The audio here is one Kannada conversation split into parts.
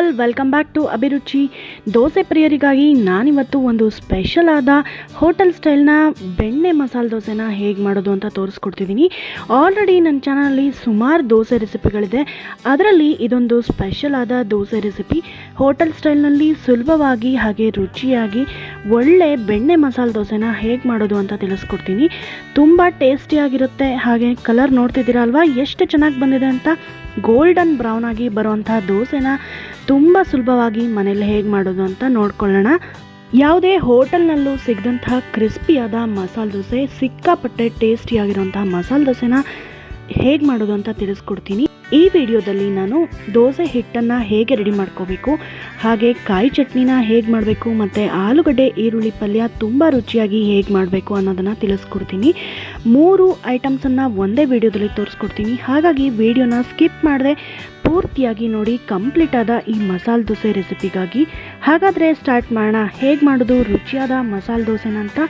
ಆಲ್ ವೆಲ್ಕಮ್ ಬ್ಯಾಕ್ ಟು ಅಭಿರುಚಿ. ದೋಸೆ ಪ್ರಿಯರಿಗಾಗಿ ನಾನಿವತ್ತು ಒಂದು ಸ್ಪೆಷಲ್ ಆದ ಹೋಟೆಲ್ ಸ್ಟೈಲ್ನ ಬೆಣ್ಣೆ ಮಸಾಲೆ ದೋಸೆನ ಹೇಗೆ ಮಾಡೋದು ಅಂತ ತೋರಿಸ್ಕೊಡ್ತಿದ್ದೀನಿ. ಆಲ್ರೆಡಿ ನನ್ನ ಚಾನಲಲ್ಲಿ ಸುಮಾರು ದೋಸೆ ರೆಸಿಪಿಗಳಿದೆ, ಅದರಲ್ಲಿ ಇದೊಂದು ಸ್ಪೆಷಲ್ ಆದ ದೋಸೆ ರೆಸಿಪಿ. ಹೋಟೆಲ್ ಸ್ಟೈಲ್ನಲ್ಲಿ ಸುಲಭವಾಗಿ ಹಾಗೆ ರುಚಿಯಾಗಿ ಒಳ್ಳೆ ಬೆಣ್ಣೆ ಮಸಾಲೆ ದೋಸೆನ ಹೇಗೆ ಮಾಡೋದು ಅಂತ ತಿಳಿಸ್ಕೊಡ್ತೀನಿ. ತುಂಬ ಟೇಸ್ಟಿಯಾಗಿರುತ್ತೆ. ಹಾಗೆ ಕಲರ್ ನೋಡ್ತಿದ್ದೀರಾ ಅಲ್ವಾ ಎಷ್ಟು ಚೆನ್ನಾಗಿ ಬಂದಿದೆ ಅಂತ. ಗೋಲ್ಡನ್ ಬ್ರೌನ್ ಆಗಿ ಬರುವಂಥ ದೋಸೆನ ತುಂಬ ಸುಲಭವಾಗಿ ಮನೇಲಿ ಹೇಗೆ ಮಾಡೋದು ಅಂತ ನೋಡ್ಕೊಳ್ಳೋಣ. ಯಾವುದೇ ಹೋಟೆಲ್ನಲ್ಲೂ ಸಿಗದಂತಹ ಕ್ರಿಸ್ಪಿಯಾದ ಮಸಾಲೆ ದೋಸೆ, ಸಿಕ್ಕಾಪಟ್ಟೆ ಟೇಸ್ಟಿಯಾಗಿರೋಂತಹ ಮಸಾಲೆ ದೋಸೆನ ಹೇಗೆ ಮಾಡೋದು ಅಂತ ತಿಳಿಸ್ಕೊಡ್ತೀನಿ. ಈ ವಿಡಿಯೋದಲ್ಲಿ ನಾನು ದೋಸೆ ಹಿಟ್ಟನ್ನು ಹೇಗೆ ರೆಡಿ ಮಾಡ್ಕೋಬೇಕು, ಹಾಗೆ ಕಾಯಿ ಚಟ್ನಿನ ಹೇಗೆ ಮಾಡಬೇಕು ಮತ್ತು ಆಲೂಗಡ್ಡೆ ಈರುಳ್ಳಿ ಪಲ್ಯ ತುಂಬ ರುಚಿಯಾಗಿ ಹೇಗೆ ಮಾಡಬೇಕು ಅನ್ನೋದನ್ನು ತಿಳಿಸ್ಕೊಡ್ತೀನಿ. 3 ಐಟಮ್ಸನ್ನು ಒಂದೇ ವಿಡಿಯೋದಲ್ಲಿ ತೋರಿಸ್ಕೊಡ್ತೀನಿ. ಹಾಗಾಗಿ ವಿಡಿಯೋನ ಸ್ಕಿಪ್ ಮಾಡದೆ ಪೂರ್ತಿಯಾಗಿ ನೋಡಿ, ಕಂಪ್ಲೀಟ್ ಆದ ಈ ಮಸಾಲೆ ದೋಸೆ ರೆಸಿಪಿಗಾಗಿ. ಹಾಗಾದರೆ ಸ್ಟಾರ್ಟ್ ಮಾಡೋಣ. ಹೇಗೆ ಮಾಡೋದು ರುಚಿಯಾದ ಮಸಾಲೆ ದೋಸೆನ ಅಂತ.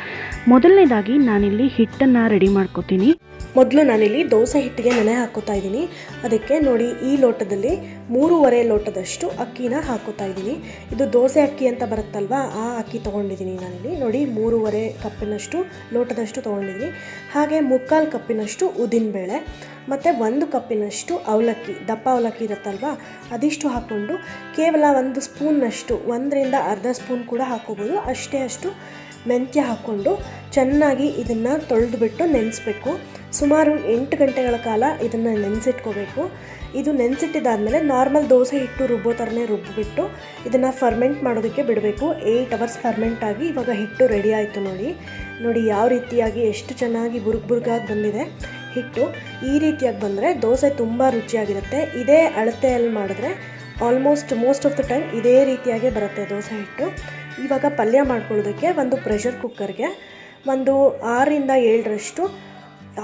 ಮೊದಲನೇದಾಗಿ ನಾನಿಲ್ಲಿ ಹಿಟ್ಟನ್ನು ರೆಡಿ ಮಾಡ್ಕೋತೀನಿ. ಮೊದಲು ನಾನಿಲ್ಲಿ ದೋಸೆ ಹಿಟ್ಟಿಗೆ ನೆನೆ ಹಾಕೋತಾ ಇದ್ದೀನಿ. ಅದಕ್ಕೆ ನೋಡಿ, ಈ ಲೋಟದಲ್ಲಿ 3.5 ಲೋಟದಷ್ಟು ಅಕ್ಕಿನ ಹಾಕೋತಾ ಇದ್ದೀನಿ. ಇದು ದೋಸೆ ಅಕ್ಕಿ ಅಂತ ಬರುತ್ತಲ್ವ, ಆ ಅಕ್ಕಿ ತೊಗೊಂಡಿದ್ದೀನಿ ನಾನಿಲ್ಲಿ. ನೋಡಿ, 3.5 ಕಪ್ಪಿನಷ್ಟು ಲೋಟದಷ್ಟು ತೊಗೊಂಡಿದ್ದೀನಿ. ಹಾಗೆ 3/4 ಕಪ್ಪಿನಷ್ಟು ಉದ್ದಿನಬೇಳೆ ಮತ್ತು 1 ಕಪ್ಪಿನಷ್ಟು ಅವಲಕ್ಕಿ, ದಪ್ಪ ಅವಲಕ್ಕಿ ಇರುತ್ತಲ್ವ, ಅದಿಷ್ಟು ಹಾಕ್ಕೊಂಡು ಕೇವಲ 1 ಸ್ಪೂನ್ನಷ್ಟು, 1ರಿಂದ ಅರ್ಧ ಸ್ಪೂನ್ ಕೂಡ ಹಾಕೋಬೋದು, ಅಷ್ಟು ಮೆಂತ್ಯ ಹಾಕ್ಕೊಂಡು ಚೆನ್ನಾಗಿ ಇದನ್ನು ತೊಳೆದುಬಿಟ್ಟು ನೆನೆಸ್ಬೇಕು. ಸುಮಾರು 8 ಗಂಟೆಗಳ ಕಾಲ ಇದನ್ನು ನೆನೆಸಿಟ್ಕೋಬೇಕು. ಇದು ನೆನೆಸಿಟ್ಟಿದ್ದಾದಮೇಲೆ ನಾರ್ಮಲ್ ದೋಸೆ ಹಿಟ್ಟು ರುಬ್ಬೋ ಥರನೇ ರುಬ್ಬಿಬಿಟ್ಟು ಇದನ್ನು ಫರ್ಮೆಂಟ್ ಮಾಡೋದಕ್ಕೆ ಬಿಡಬೇಕು. 8 ಅವರ್ಸ್ ಫರ್ಮೆಂಟ್ ಆಗಿ ಇವಾಗ ಹಿಟ್ಟು ರೆಡಿ ಆಯಿತು. ನೋಡಿ ಯಾವ ರೀತಿಯಾಗಿ ಎಷ್ಟು ಚೆನ್ನಾಗಿ ಬುರುಗಾಗಿ ಬಂದಿದೆ ಹಿಟ್ಟು. ಈ ರೀತಿಯಾಗಿ ಬಂದರೆ ದೋಸೆ ತುಂಬ ರುಚಿಯಾಗಿರುತ್ತೆ. ಇದೇ ಅಳತೆಯಲ್ಲಿ ಮಾಡಿದ್ರೆ ಮೋಸ್ಟ್ ಆಫ್ ದ ಟೈಮ್ ಇದೇ ರೀತಿಯಾಗಿ ಬರುತ್ತೆ ದೋಸೆ ಹಿಟ್ಟು. ಇವಾಗ ಪಲ್ಯ ಮಾಡ್ಕೊಳ್ಳೋದಕ್ಕೆ ಒಂದು ಪ್ರೆಷರ್ ಕುಕ್ಕರ್ಗೆ ಒಂದು 6ರಿಂದ 7ರಷ್ಟು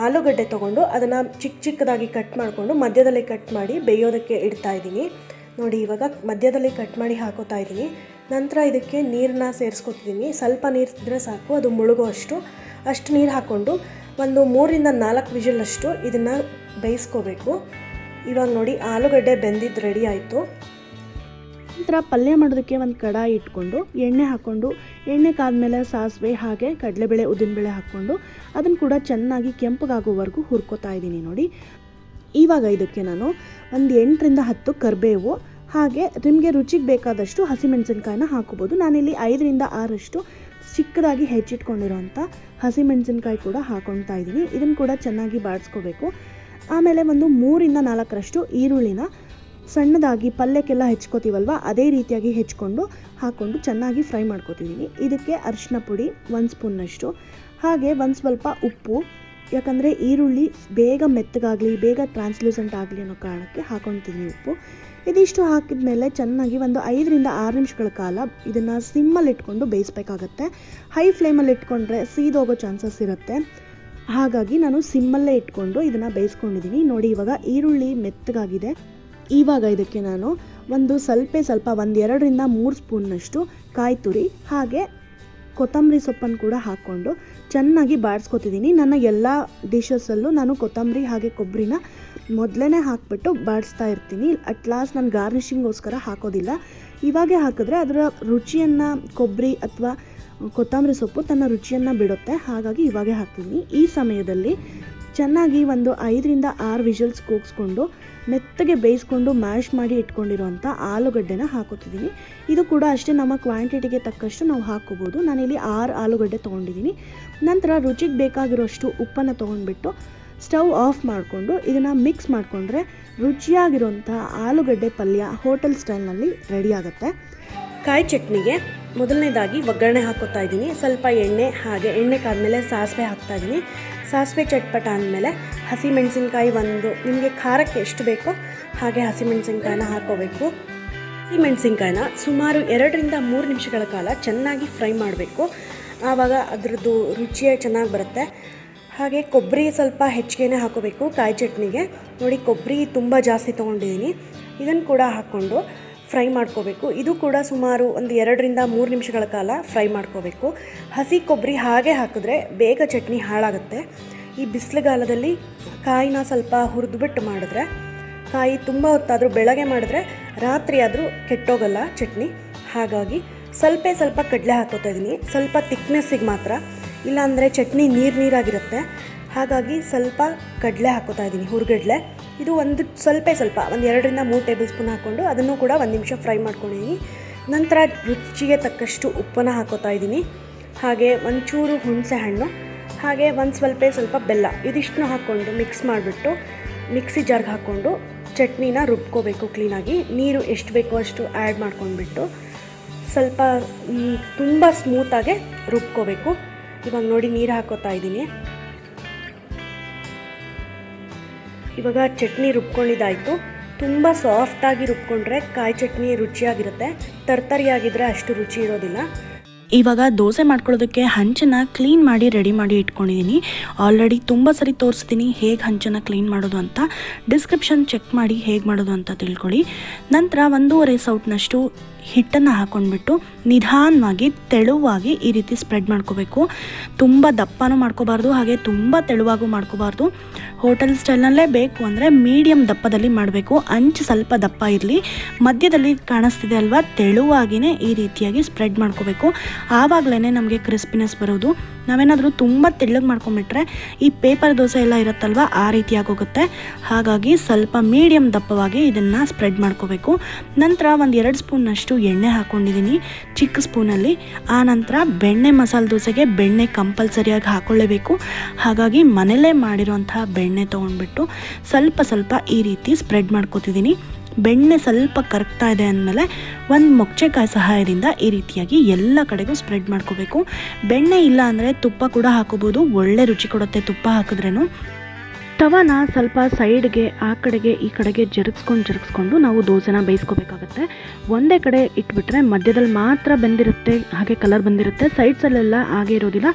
ಆಲೂಗಡ್ಡೆ ತೊಗೊಂಡು ಅದನ್ನು ಚಿಕ್ಕದಾಗಿ ಕಟ್ ಮಾಡಿಕೊಂಡು ಮಧ್ಯದಲ್ಲಿ ಕಟ್ ಮಾಡಿ ಬೇಯೋದಕ್ಕೆ ಇಡ್ತಾ ಇದ್ದೀನಿ. ನೋಡಿ, ಇವಾಗ ಮಧ್ಯದಲ್ಲಿ ಕಟ್ ಮಾಡಿ ಹಾಕೋತಾ ಇದ್ದೀನಿ. ನಂತರ ಇದಕ್ಕೆ ನೀರನ್ನ ಸೇರಿಸ್ಕೊತಿದ್ದೀನಿ. ಸ್ವಲ್ಪ ನೀರು ಇದ್ದರೆ ಸಾಕು, ಅದು ಮುಳುಗೋ ಅಷ್ಟು ನೀರು ಹಾಕ್ಕೊಂಡು ಒಂದು 3ರಿಂದ 4 ವಿಷಲಷ್ಟು ಇದನ್ನು ಬೇಯಿಸ್ಕೋಬೇಕು. ಇವಾಗ ನೋಡಿ, ಆಲೂಗಡ್ಡೆ ಬೆಂದಿದ್ದು ರೆಡಿ ಆಯಿತು. ನಂತರ ಪಲ್ಯ ಮಾಡೋದಕ್ಕೆ ಒಂದು ಕಡಾಯಿ ಇಟ್ಕೊಂಡು ಎಣ್ಣೆ ಹಾಕ್ಕೊಂಡು, ಎಣ್ಣೆ ಕಾದ್ಮೇಲೆ ಸಾಸಿವೆ ಹಾಗೆ ಕಡಲೆಬೇಳೆ ಉದ್ದಿನಬೇಳೆ ಹಾಕ್ಕೊಂಡು ಅದನ್ನು ಕೂಡ ಚೆನ್ನಾಗಿ ಕೆಂಪಗಾಗೋವರೆಗೂ ಹುರ್ಕೋತಾ ಇದ್ದೀನಿ. ನೋಡಿ, ಇವಾಗ ಇದಕ್ಕೆ ನಾನು ಒಂದು 8ರಿಂದ 10 ಕರಿಬೇವು ಹಾಗೆ ನಿಮಗೆ ರುಚಿಗೆ ಬೇಕಾದಷ್ಟು ಹಸಿಮೆಣಸಿನ್ಕಾಯಿನ ಹಾಕೋಬೋದು. ನಾನಿಲ್ಲಿ 5ರಿಂದ 6 ಚಿಕ್ಕದಾಗಿ ಹೆಚ್ಚಿಟ್ಕೊಂಡಿರೋಂಥ ಹಸಿಮೆಣಸಿನ್ಕಾಯಿ ಕೂಡ ಹಾಕೊಳ್ತಾ ಇದ್ದೀನಿ. ಇದನ್ನು ಕೂಡ ಚೆನ್ನಾಗಿ ಬಾಡಿಸ್ಕೋಬೇಕು. ಆಮೇಲೆ ಒಂದು 3ರಿಂದ 4 ಈರುಳ್ಳಿನ ಸಣ್ಣದಾಗಿ ಪಲ್ಯಕ್ಕೆಲ್ಲ ಹೆಚ್ಕೋತೀವಲ್ವ, ಅದೇ ರೀತಿಯಾಗಿ ಹೆಚ್ಕೊಂಡು ಹಾಕ್ಕೊಂಡು ಚೆನ್ನಾಗಿ ಫ್ರೈ ಮಾಡ್ಕೋತಿದ್ದೀನಿ. ಇದಕ್ಕೆ ಅರಿಶಿನ ಪುಡಿ 1 ಸ್ಪೂನ್ನಷ್ಟು ಹಾಗೆ ಒಂದು ಸ್ವಲ್ಪ ಉಪ್ಪು, ಯಾಕಂದರೆ ಈರುಳ್ಳಿ ಬೇಗ ಮೆತ್ತಗಾಗಲಿ, ಬೇಗ ಟ್ರಾನ್ಸ್ಲೂಸೆಂಟ್ ಆಗಲಿ ಅನ್ನೋ ಕಾರಣಕ್ಕೆ ಹಾಕೊಳ್ತೀನಿ ಉಪ್ಪು. ಇದಿಷ್ಟು ಹಾಕಿದ ಮೇಲೆ ಚೆನ್ನಾಗಿ ಒಂದು 5ರಿಂದ 6 ನಿಮಿಷಗಳ ಕಾಲ ಇದನ್ನು ಸಿಮ್ಮಲ್ಲಿ ಇಟ್ಕೊಂಡು ಬೇಯಿಸ್ಬೇಕಾಗತ್ತೆ. ಹೈ ಫ್ಲೇಮಲ್ಲಿ ಇಟ್ಕೊಂಡ್ರೆ ಸೀದೋಗೋ ಚಾನ್ಸಸ್ ಇರುತ್ತೆ. ಹಾಗಾಗಿ ನಾನು ಸಿಮ್ಮಲ್ಲೇ ಇಟ್ಕೊಂಡು ಇದನ್ನು ಬೇಯಿಸ್ಕೊಂಡಿದ್ದೀನಿ. ನೋಡಿ, ಇವಾಗ ಈರುಳ್ಳಿ ಮೆತ್ತಗಾಗಿದೆ. ಇವಾಗ ಇದಕ್ಕೆ ನಾನು ಸ್ವಲ್ಪ 2ರಿಂದ 3 ಸ್ಪೂನ್ನಷ್ಟು ಕಾಯಿ ತುರಿ ಹಾಗೆ ಕೊತ್ತಂಬರಿ ಸೊಪ್ಪನ್ನು ಕೂಡ ಹಾಕ್ಕೊಂಡು ಚೆನ್ನಾಗಿ ಬಾಡಿಸ್ಕೊತಿದ್ದೀನಿ. ನನ್ನ ಎಲ್ಲ ಡಿಶಸಲ್ಲೂ ನಾನು ಕೊತ್ತಂಬರಿ ಹಾಗೆ ಕೊಬ್ಬರಿನ ಮೊದಲೇ ಹಾಕಿಬಿಟ್ಟು ಬಾಡಿಸ್ತಾ ಇರ್ತೀನಿ. ಅಟ್ ಲಾಸ್ಟ್ ನಾನು ಗಾರ್ನಿಷಿಂಗೋಸ್ಕರ ಹಾಕೋದಿಲ್ಲ. ಇವಾಗೆ ಹಾಕಿದ್ರೆ ಅದರ ರುಚಿಯನ್ನು ಕೊಬ್ಬರಿ ಅಥವಾ ಕೊತ್ತಂಬರಿ ಸೊಪ್ಪು ತನ್ನ ರುಚಿಯನ್ನು ಬಿಡುತ್ತೆ. ಹಾಗಾಗಿ ಇವಾಗೆ ಹಾಕ್ತೀನಿ. ಈ ಸಮಯದಲ್ಲಿ ಚೆನ್ನಾಗಿ ಒಂದು 5ರಿಂದ 6 ವಿಷಲ್ಸ್ ಕೂಗಿಸ್ಕೊಂಡು ಮೆತ್ತಗೆ ಬೇಯಿಸ್ಕೊಂಡು ಮ್ಯಾಶ್ ಮಾಡಿ ಇಟ್ಕೊಂಡಿರೋಂಥ ಆಲೂಗಡ್ಡೆನ ಹಾಕೋತಿದ್ದೀನಿ. ಇದು ಕೂಡ ಅಷ್ಟೇ, ನಮ್ಮ ಕ್ವಾಂಟಿಟಿಗೆ ತಕ್ಕಷ್ಟು ನಾವು ಹಾಕೋಬೋದು. ನಾನಿಲ್ಲಿ 6 ಆಲೂಗಡ್ಡೆ ತೊಗೊಂಡಿದ್ದೀನಿ. ನಂತರ ರುಚಿಗೆ ಬೇಕಾಗಿರೋಷ್ಟು ಉಪ್ಪನ್ನು ತೊಗೊಂಡ್ಬಿಟ್ಟು ಸ್ಟವ್ ಆಫ್ ಮಾಡಿಕೊಂಡು ಇದನ್ನು ಮಿಕ್ಸ್ ಮಾಡಿಕೊಂಡ್ರೆ ರುಚಿಯಾಗಿರೋಂಥ ಆಲೂಗಡ್ಡೆ ಪಲ್ಯ ಹೋಟೆಲ್ ಸ್ಟೈಲ್ನಲ್ಲಿ ರೆಡಿ ಆಗುತ್ತೆ. ಕಾಯಿ ಚಟ್ನಿಗೆ ಮೊದಲನೇದಾಗಿ ಒಗ್ಗರಣೆ ಹಾಕೋತಾ ಇದ್ದೀನಿ. ಸ್ವಲ್ಪ ಎಣ್ಣೆ ಹಾಗೆ ಎಣ್ಣೆ ಕಾದ್ಮೇಲೆ ಸಾಸಿವೆ ಹಾಕ್ತಾ ಇದ್ದೀನಿ. ಸಾಸಿವೆ ಚಟ್ಪಟ ಅಂದಮೇಲೆ ಹಸಿಮೆಣಸಿನ್ಕಾಯಿ ನಿಮಗೆ ಖಾರಕ್ಕೆ ಎಷ್ಟು ಬೇಕೋ ಹಾಗೆ ಹಸಿಮೆಣಸಿನ್ಕಾಯಿನ ಹಾಕೋಬೇಕು. ಹಸಿಮೆಣಸಿನ್ಕಾಯಿನ ಸುಮಾರು 2ರಿಂದ 3 ನಿಮಿಷಗಳ ಕಾಲ ಚೆನ್ನಾಗಿ ಫ್ರೈ ಮಾಡಬೇಕು. ಆವಾಗ ಅದರದ್ದು ರುಚಿಯೇ ಚೆನ್ನಾಗಿ ಬರುತ್ತೆ. ಹಾಗೆ ಕೊಬ್ಬರಿ ಸ್ವಲ್ಪ ಹೆಚ್ಚಿಗೆನೇ ಹಾಕೋಬೇಕು ಕಾಯಿ ಚಟ್ನಿಗೆ. ನೋಡಿ, ಕೊಬ್ಬರಿ ತುಂಬ ಜಾಸ್ತಿ ತೊಗೊಂಡಿದ್ದೀನಿ. ಇದನ್ನು ಕೂಡ ಹಾಕ್ಕೊಂಡು ಫ್ರೈ ಮಾಡ್ಕೋಬೇಕು. ಇದು ಕೂಡ ಸುಮಾರು ಒಂದು 2ರಿಂದ 3 ನಿಮಿಷಗಳ ಕಾಲ ಫ್ರೈ ಮಾಡ್ಕೋಬೇಕು. ಹಸಿ ಕೊಬ್ಬರಿ ಹಾಗೆ ಹಾಕಿದ್ರೆ ಬೇಗ ಚಟ್ನಿ ಹಾಳಾಗುತ್ತೆ. ಈ ಬಿಸಿಲುಗಾಲದಲ್ಲಿ ಕಾಯಿನ ಸ್ವಲ್ಪ ಹುರಿದುಬಿಟ್ಟು ಮಾಡಿದ್ರೆ ಕಾಯಿ ತುಂಬ ಹೊತ್ತಾದರೂ ಬೆಳಗ್ಗೆ ಮಾಡಿದ್ರೆ ರಾತ್ರಿ ಆದರೂ ಕೆಟ್ಟೋಗಲ್ಲ ಚಟ್ನಿ. ಹಾಗಾಗಿ ಸ್ವಲ್ಪ ಕಡಲೆ ಹಾಕೋತಾ ಇದ್ದೀನಿ, ಸ್ವಲ್ಪ ತಿಕ್ನೆಸ್ಸಿಗೆ ಮಾತ್ರ, ಇಲ್ಲಾಂದರೆ ಚಟ್ನಿ ನೀರಾಗಿರುತ್ತೆ. ಹಾಗಾಗಿ ಸ್ವಲ್ಪ ಕಡಲೆ ಹಾಕೋತಾ ಇದ್ದೀನಿ, ಹುರ್ಗಡ್ಲೆ. ಇದು ಸ್ವಲ್ಪ 2-3 ಟೇಬಲ್ ಸ್ಪೂನ್ ಹಾಕ್ಕೊಂಡು ಅದನ್ನು ಕೂಡ 1 ನಿಮಿಷ ಫ್ರೈ ಮಾಡ್ಕೊಂಡಿದ್ದೀನಿ. ನಂತರ ರುಚಿಗೆ ತಕ್ಕಷ್ಟು ಉಪ್ಪನ್ನು ಹಾಕೋತಾ ಇದ್ದೀನಿ, ಹಾಗೆ ಒಂಚೂರು ಹುಣಸೆ ಹಣ್ಣು, ಹಾಗೆ ಸ್ವಲ್ಪ ಬೆಲ್ಲ, ಇದಿಷ್ಟನ್ನು ಹಾಕ್ಕೊಂಡು ಮಿಕ್ಸ್ ಮಾಡಿಬಿಟ್ಟು ಮಿಕ್ಸಿ ಜಾರ್ಗೆ ಹಾಕ್ಕೊಂಡು ಚಟ್ನಿನ ರುಬ್ಕೋಬೇಕು ಕ್ಲೀನಾಗಿ. ನೀರು ಎಷ್ಟು ಬೇಕೋ ಅಷ್ಟು ಆ್ಯಡ್ ಮಾಡ್ಕೊಂಡ್ಬಿಟ್ಟು ಸ್ವಲ್ಪ ತುಂಬ ಸ್ಮೂತಾಗೆ ರುಬ್ಕೋಬೇಕು. ಇವಾಗ ನೋಡಿ ನೀರು ಹಾಕೋತಾ ಇದ್ದೀನಿ. ಇವಾಗ ಚಟ್ನಿ ರುಬ್ಕೊಂಡಿದ್ದಾಯಿತು. ತುಂಬ ಸಾಫ್ಟಾಗಿ ರುಬ್ಕೊಂಡ್ರೆ ಕಾಯಿ ಚಟ್ನಿ ರುಚಿಯಾಗಿರುತ್ತೆ, ತರ್ತರಿಯಾಗಿದ್ದರೆ ಅಷ್ಟು ರುಚಿ ಇರೋದಿಲ್ಲ. ಇವಾಗ ದೋಸೆ ಮಾಡ್ಕೊಳ್ಳೋದಕ್ಕೆ ಹಂಚನ್ನು ಕ್ಲೀನ್ ಮಾಡಿ ರೆಡಿ ಮಾಡಿ ಇಟ್ಕೊಂಡಿದ್ದೀನಿ. ಆಲ್ರೆಡಿ ತುಂಬ ಸರಿ ತೋರಿಸ್ತೀನಿ ಹೇಗೆ ಹಂಚನ್ನು ಕ್ಲೀನ್ ಮಾಡೋದು ಅಂತ. ಡಿಸ್ಕ್ರಿಪ್ಷನ್ ಚೆಕ್ ಮಾಡಿ ಹೇಗೆ ಮಾಡೋದು ಅಂತ ತಿಳ್ಕೊಳ್ಳಿ. ನಂತರ 1.5 ಸೌಟ್ನಷ್ಟು ಹಿಟ್ಟನ್ನು ಹಾಕ್ಕೊಂಡ್ಬಿಟ್ಟು ನಿಧಾನವಾಗಿ ತೆಳುವಾಗಿ ಈ ರೀತಿ ಸ್ಪ್ರೆಡ್ ಮಾಡ್ಕೋಬೇಕು. ತುಂಬ ದಪ್ಪನೂ ಮಾಡ್ಕೋಬಾರ್ದು, ಹಾಗೆ ತುಂಬ ತೆಳುವಾಗೂ ಮಾಡ್ಕೋಬಾರ್ದು. ಹೋಟೆಲ್ ಸ್ಟೈಲ್ನಲ್ಲೇ ಬೇಕು ಅಂದರೆ ಮೀಡಿಯಮ್ ದಪ್ಪದಲ್ಲಿ ಮಾಡಬೇಕು. ಅಂಚು ಸ್ವಲ್ಪ ದಪ್ಪ ಇರಲಿ. ಮಧ್ಯದಲ್ಲಿ ಕಾಣಿಸ್ತಿದೆ ಅಲ್ವಾ, ತೆಳುವಾಗಿಯೇ ಈ ರೀತಿಯಾಗಿ ಸ್ಪ್ರೆಡ್ ಮಾಡ್ಕೋಬೇಕು. ಆವಾಗಲೇ ನಮಗೆ ಕ್ರಿಸ್ಪಿನೆಸ್ ಬರೋದು. ನಾವೇನಾದರೂ ತುಂಬ ತೆಳ್ಳಗೆ ಮಾಡ್ಕೊಂಬಿಟ್ರೆ ಈ ಪೇಪರ್ ದೋಸೆ ಎಲ್ಲ ಇರುತ್ತಲ್ವ, ಆ ರೀತಿಯಾಗಿ ಹೋಗುತ್ತೆ. ಹಾಗಾಗಿ ಸ್ವಲ್ಪ ಮೀಡಿಯಮ್ ದಪ್ಪವಾಗಿ ಇದನ್ನು ಸ್ಪ್ರೆಡ್ ಮಾಡ್ಕೋಬೇಕು. ನಂತರ 1-2 ಸ್ಪೂನ್ನಷ್ಟು ಎಣ್ಣೆ ಹಾಕ್ಕೊಂಡಿದ್ದೀನಿ ಚಿಕ್ಕ ಸ್ಪೂನಲ್ಲಿ. ಆ ನಂತರ ಬೆಣ್ಣೆ ಮಸಾಲೆ ದೋಸೆಗೆ ಬೆಣ್ಣೆ ಕಂಪಲ್ಸರಿಯಾಗಿ ಹಾಕ್ಕೊಳ್ಳೇಬೇಕು. ಹಾಗಾಗಿ ಮನೆಯಲ್ಲೇ ಮಾಡಿರೋಂತಹ ಬೆಣ್ಣೆ ತೊಗೊಂಡ್ಬಿಟ್ಟು ಸ್ವಲ್ಪ ಈ ರೀತಿ ಸ್ಪ್ರೆಡ್ ಮಾಡ್ಕೋತಿದ್ದೀನಿ. ಬೆಣ್ಣೆ ಸ್ವಲ್ಪ ಕರಗ್ತಾ ಇದೆ ಅಂದಮೇಲೆ ಒಂದು ಮೊಗಚೆಕಾಯಿ ಸಹಾಯದಿಂದ ಈ ರೀತಿಯಾಗಿ ಎಲ್ಲ ಕಡೆಗೂ ಸ್ಪ್ರೆಡ್ ಮಾಡ್ಕೋಬೇಕು. ಬೆಣ್ಣೆ ಇಲ್ಲ ಅಂದರೆ ತುಪ್ಪ ಕೂಡ ಹಾಕೋಬೋದು, ಒಳ್ಳೆ ರುಚಿ ಕೊಡುತ್ತೆ ತುಪ್ಪ ಹಾಕಿದ್ರೇನು. ತವನ ಸ್ವಲ್ಪ ಸೈಡ್ಗೆ ಆ ಕಡೆಗೆ ಈ ಕಡೆಗೆ ಜರುಗಿಸ್ಕೊಂಡು ನಾವು ದೋಸೆನ ಬೇಯಿಸ್ಕೋಬೇಕಾಗತ್ತೆ. ಒಂದೇ ಕಡೆ ಇಟ್ಬಿಟ್ರೆ ಮಧ್ಯದಲ್ಲಿ ಮಾತ್ರ ಬೆಂದಿರುತ್ತೆ, ಹಾಗೆ ಕಲರ್ ಬಂದಿರುತ್ತೆ, ಸೈಡ್ಸಲ್ಲೆಲ್ಲ ಹಾಗೆ ಇರೋದಿಲ್ಲ.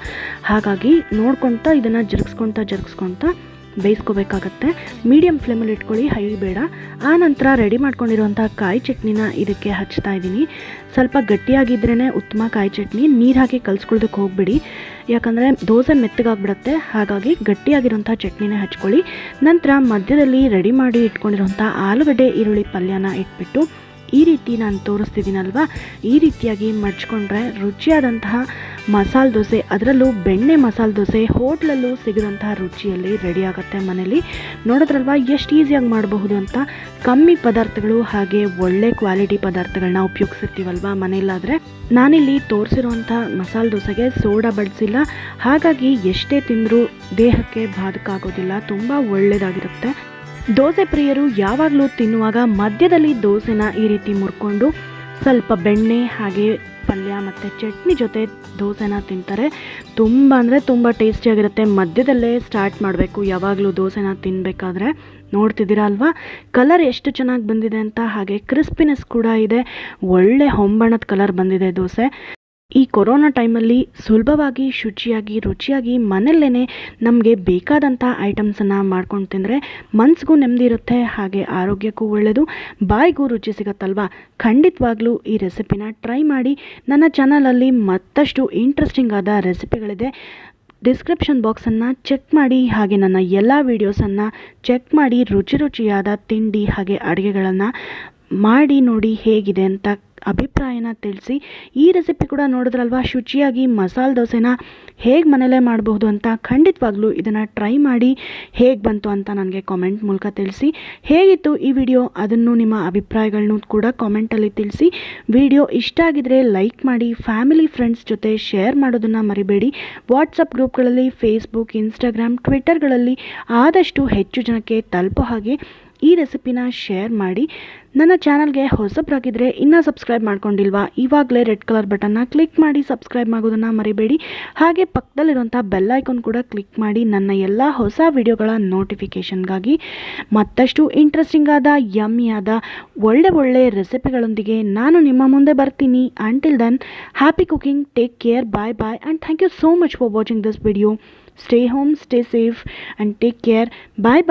ಹಾಗಾಗಿ ನೋಡ್ಕೊತಾ ಇದನ್ನು ಜರುಗಿಸ್ಕೊತಾ ಬೇಯಿಸ್ಕೋಬೇಕಾಗತ್ತೆ. ಮೀಡಿಯಮ್ ಫ್ಲೇಮಲ್ಲಿ ಇಟ್ಕೊಳ್ಳಿ, ಹೈ ಬೇಡ. ಆ ನಂತರ ರೆಡಿ ಮಾಡ್ಕೊಂಡಿರುವಂಥ ಕಾಯಿ ಚಟ್ನಿನ ಇದಕ್ಕೆ ಹಚ್ತಾ ಇದ್ದೀನಿ. ಸ್ವಲ್ಪ ಗಟ್ಟಿಯಾಗಿದ್ರೇ ಉತ್ತಮ ಕಾಯಿ ಚಟ್ನಿ. ನೀರು ಹಾಕಿ ಕಲಿಸ್ಕೊಳ್ಳೋದಕ್ಕೆ ಹೋಗ್ಬಿಡಿ, ಯಾಕಂದರೆ ದೋಸೆ ಮೆತ್ತಗಾಗ್ಬಿಡುತ್ತೆ. ಹಾಗಾಗಿ ಗಟ್ಟಿಯಾಗಿರೋಂಥ ಚಟ್ನಿನೇ ಹಚ್ಕೊಳ್ಳಿ. ನಂತರ ಮಧ್ಯದಲ್ಲಿ ರೆಡಿ ಮಾಡಿ ಇಟ್ಕೊಂಡಿರೋಂಥ ಆಲೂಗಡ್ಡೆ ಈರುಳ್ಳಿ ಪಲ್ಯನ ಇಟ್ಬಿಟ್ಟು ಈ ರೀತಿ ನಾನು ತೋರಿಸ್ತಿದ್ದೀನಲ್ವ, ಈ ರೀತಿಯಾಗಿ ಮಡ್ಚ್ಕೊಂಡ್ರೆ ರುಚಿಯಾದಂತಹ ಮಸಾಲೆ ದೋಸೆ, ಅದರಲ್ಲೂ ಬೆಣ್ಣೆ ಮಸಾಲೆ ದೋಸೆ ಹೋಟ್ಲಲ್ಲೂ ಸಿಗೋಂತಹ ರುಚಿಯಲ್ಲಿ ರೆಡಿ ಆಗುತ್ತೆ ಮನೇಲಿ. ನೋಡಿದ್ರಲ್ವ ಎಷ್ಟು ಈಸಿಯಾಗಿ ಮಾಡಬಹುದು ಅಂತ. ಕಮ್ಮಿ ಪದಾರ್ಥಗಳು ಹಾಗೆ ಒಳ್ಳೆ ಕ್ವಾಲಿಟಿ ಪದಾರ್ಥಗಳನ್ನ ಉಪಯೋಗಿಸಿರ್ತೀವಲ್ವ ಮನೆಯಲ್ಲಾದರೆ. ನಾನಿಲ್ಲಿ ತೋರಿಸಿರುವಂಥ ಮಸಾಲೆ ದೋಸೆಗೆ ಸೋಡಾ ಬಳಸಿಲ್ಲ, ಹಾಗಾಗಿ ಎಷ್ಟೇ ತಿಂದರೂ ದೇಹಕ್ಕೆ ಬಾಧಕ ಆಗೋದಿಲ್ಲ, ತುಂಬ ಒಳ್ಳೆಯದಾಗಿರುತ್ತೆ. ದೋಸೆ ಪ್ರಿಯರು ಯಾವಾಗಲೂ ತಿನ್ನುವಾಗ ಮಧ್ಯದಲ್ಲಿ ದೋಸೆನ ಈ ರೀತಿ ಮುರ್ಕೊಂಡು ಸ್ವಲ್ಪ ಬೆಣ್ಣೆ ಹಾಗೆ ಪಲ್ಯ ಮತ್ತು ಚಟ್ನಿ ಜೊತೆ ದೋಸೆನ ತಿಂತಾರೆ. ತುಂಬ ಅಂದರೆ ತುಂಬ ಟೇಸ್ಟಿಯಾಗಿರುತ್ತೆ. ಮಧ್ಯದಲ್ಲೇ ಸ್ಟಾರ್ಟ್ ಮಾಡಬೇಕು ಯಾವಾಗಲೂ ದೋಸೆನ ತಿನ್ನಬೇಕಾದ್ರೆ. ನೋಡ್ತಿದ್ದೀರಾ ಅಲ್ವಾ ಕಲರ್ ಎಷ್ಟು ಚೆನ್ನಾಗಿ ಬಂದಿದೆ ಅಂತ, ಹಾಗೆ ಕ್ರಿಸ್ಪಿನೆಸ್ ಕೂಡ ಇದೆ, ಒಳ್ಳೆ ಹೊಂಬಣ್ಣದ ಕಲರ್ ಬಂದಿದೆ ದೋಸೆ. ಈ ಕೊರೋನಾ ಟೈಮಲ್ಲಿ ಸುಲಭವಾಗಿ ಶುಚಿಯಾಗಿ ರುಚಿಯಾಗಿ ಮನೆಯಲ್ಲೇ ನಮಗೆ ಬೇಕಾದಂಥ ಐಟಮ್ಸನ್ನು ಮಾಡ್ಕೊಂಡು ತಿಂದರೆ ಮನಸ್ಸಿಗೂ ನೆಮ್ಮದಿ ಇರುತ್ತೆ, ಹಾಗೆ ಆರೋಗ್ಯಕ್ಕೂ ಒಳ್ಳೆಯದು, ಬಾಯಿಗೂ ರುಚಿ ಸಿಗುತ್ತಲ್ವ. ಖಂಡಿತವಾಗ್ಲೂ ಈ ರೆಸಿಪಿನ ಟ್ರೈ ಮಾಡಿ. ನನ್ನ ಚಾನಲಲ್ಲಿ ಮತ್ತಷ್ಟು ಇಂಟ್ರೆಸ್ಟಿಂಗ್ ಆದ ರೆಸಿಪಿಗಳಿದೆ. ಡಿಸ್ಕ್ರಿಪ್ಷನ್ ಬಾಕ್ಸನ್ನು ಚೆಕ್ ಮಾಡಿ, ಹಾಗೆ ನನ್ನ ಎಲ್ಲ ವೀಡಿಯೋಸನ್ನು ಚೆಕ್ ಮಾಡಿ ರುಚಿಯಾದ ತಿಂಡಿ ಹಾಗೆ ಅಡುಗೆಗಳನ್ನು ಮಾಡಿ ನೋಡಿ ಹೇಗಿದೆ ಅಂತ ಅಭಿಪ್ರಾಯನ ತಿಳಿಸಿ. ಈ ರೆಸಿಪಿ ಕೂಡ ನೋಡಿದ್ರಲ್ವ, ಶುಚಿಯಾಗಿ ಮಸಾಲೆ ದೋಸೆನ ಹೇಗೆ ಮನೇಲೇ ಮಾಡಬಹುದು ಅಂತ. ಖಂಡಿತವಾಗ್ಲೂ ಇದನ್ನು ಟ್ರೈ ಮಾಡಿ ಹೇಗೆ ಬಂತು ಅಂತ ನನಗೆ ಕಾಮೆಂಟ್ ಮೂಲಕ ತಿಳಿಸಿ. ಹೇಗಿತ್ತು ಈ ವಿಡಿಯೋ ಅದನ್ನು ನಿಮ್ಮ ಅಭಿಪ್ರಾಯಗಳನ್ನು ಕೂಡ ಕಾಮೆಂಟಲ್ಲಿ ತಿಳಿಸಿ. ವಿಡಿಯೋ ಇಷ್ಟ ಆಗಿದರೆ ಲೈಕ್ ಮಾಡಿ, ಫ್ಯಾಮಿಲಿ ಫ್ರೆಂಡ್ಸ್ ಜೊತೆ ಶೇರ್ ಮಾಡೋದನ್ನು ಮರಿಬೇಡಿ. ವಾಟ್ಸಪ್ ಗ್ರೂಪ್ಗಳಲ್ಲಿ, ಫೇಸ್ಬುಕ್, ಇನ್ಸ್ಟಾಗ್ರಾಮ್, ಟ್ವಿಟ್ಟರ್ಗಳಲ್ಲಿ ಆದಷ್ಟು ಹೆಚ್ಚು ಜನಕ್ಕೆ ತಲುಪೋ ಹಾಗೆ ಈ ರೆಸಿಪಿನ ಶೇರ್ ಮಾಡಿ. ನನ್ನ ಚಾನಲ್ಗೆ ಹೊಸಬರಾಗಿದ್ದರೆ ಇನ್ನೂ ಸಬ್ಸ್ಕ್ರೈಬ್ ಮಾಡ್ಕೊಂಡಿಲ್ವಾ, ಇವಾಗಲೇ ರೆಡ್ ಕಲರ್ ಬಟನ್ನ ಕ್ಲಿಕ್ ಮಾಡಿ ಸಬ್ಸ್ಕ್ರೈಬ್ ಆಗೋದನ್ನು ಮರಿಬೇಡಿ. ಹಾಗೆ ಪಕ್ಕದಲ್ಲಿರುವಂಥ ಬೆಲ್ ಐಕಾನ್ ಕೂಡ ಕ್ಲಿಕ್ ಮಾಡಿ ನನ್ನ ಎಲ್ಲ ಹೊಸ ವಿಡಿಯೋಗಳ ನೋಟಿಫಿಕೇಷನ್ಗಾಗಿ. ಮತ್ತಷ್ಟು ಇಂಟ್ರೆಸ್ಟಿಂಗ್ ಆದ ಯಮ್ಮಿಯಾದ ಒಳ್ಳೆ ರೆಸಿಪಿಗಳೊಂದಿಗೆ ನಾನು ನಿಮ್ಮ ಮುಂದೆ ಬರ್ತೀನಿ. Until then, happy cooking, take care, bye and thank you so much for watching this video. Stay home, stay safe and take care. Bye.